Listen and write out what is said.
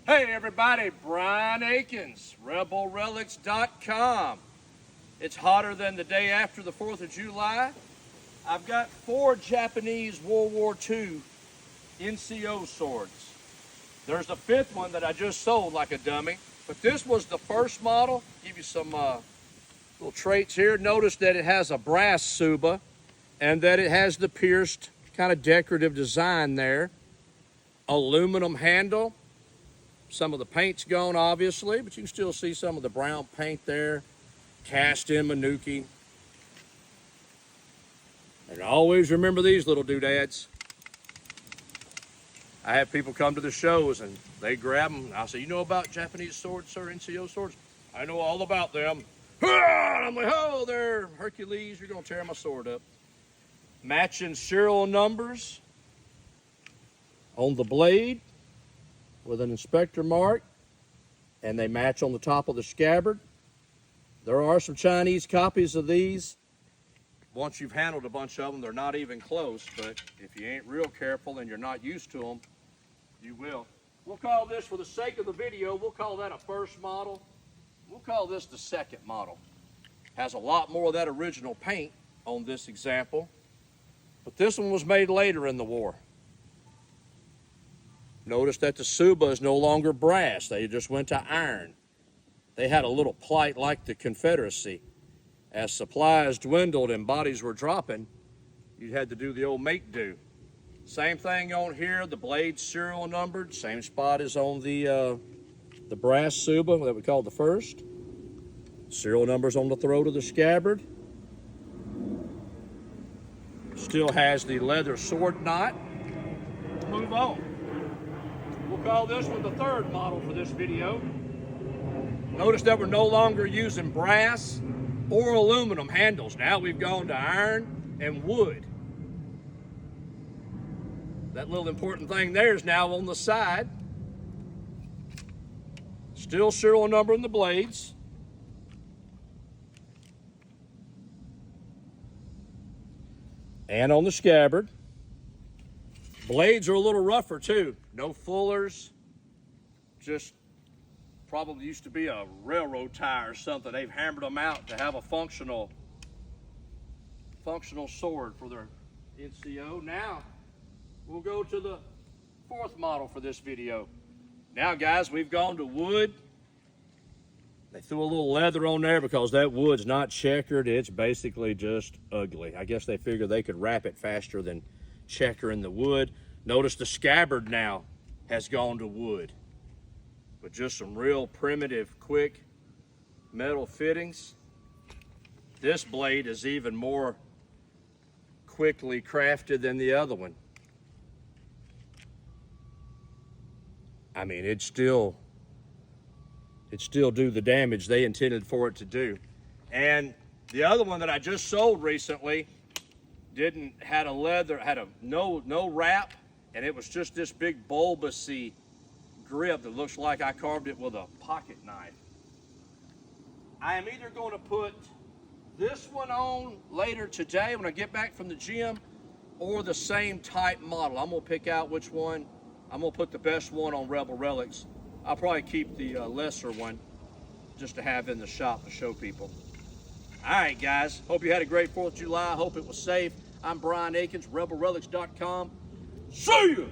Hey everybody, Brian Akins, RebelRelics.com. It's hotter than the day after the 4th of July. I've got 4 Japanese World War II NCO swords. There's a 5th one that I just sold like a dummy, but this was the first model. Give you some little traits here. Notice that it has a brass tsuba and that it has the pierced kind of decorative design there. Aluminum handle. Some of the paint's gone, obviously, but you can still see some of the brown paint there. Cast in Manuki. And always remember these little doodads. I have people come to the shows and they grab them. I say, you know about Japanese swords, sir, NCO swords? I know all about them. I'm like, oh, they're Hercules. You're going to tear my sword up. Matching serial numbers on the blade with an inspector mark, and they match on the top of the scabbard. There are some Chinese copies of these. Once you've handled a bunch of them, they're not even close, but if you ain't real careful and you're not used to them, you will. We'll call this, for the sake of the video, we'll call that a first model. We'll call this the second model. Has a lot more of that original paint on this example, but this one was made later in the war. Notice that the tsuba is no longer brass. They just went to iron. They had a little plight like the Confederacy. As supplies dwindled and bodies were dropping, you had to do the old make do. Same thing on here. The blade's serial numbered. Same spot as on the brass tsuba that we called the first. Serial numbers on the throat of the scabbard. Still has the leather sword knot. Move on. We'll call this one the third model for this video. Notice that we're no longer using brass or aluminum handles. Now we've gone to iron and wood. That little important thing there is now on the side. Still serial number in the blades. And on the scabbard. Blades are a little rougher too. No fullers. Just probably used to be a railroad tie or something. They've hammered them out to have a functional sword for their NCO. Now we'll go to the 4th model for this video. Now guys, we've gone to wood. They threw a little leather on there because that wood's not checkered. It's basically just ugly. I guess they figured they could wrap it faster than checkering the wood. Notice the scabbard now has gone to wood, but just some real primitive, quick metal fittings. This blade is even more quickly crafted than the other one. I mean, it still do the damage they intended for it to do. And the other one that I just sold recently had no wrap, and it was just this big bulbousy grip that looks like I carved it with a pocket knife. I am either going to put this one on later today when I get back from the gym, or the same type model. I'm going to pick out which one. I'm going to put the best one on Rebel Relics. I'll probably keep the lesser one just to have in the shop to show people. All right, guys. Hope you had a great 4th of July. Hope it was safe. I'm Brian Akins, RebelRelics.com. See ya!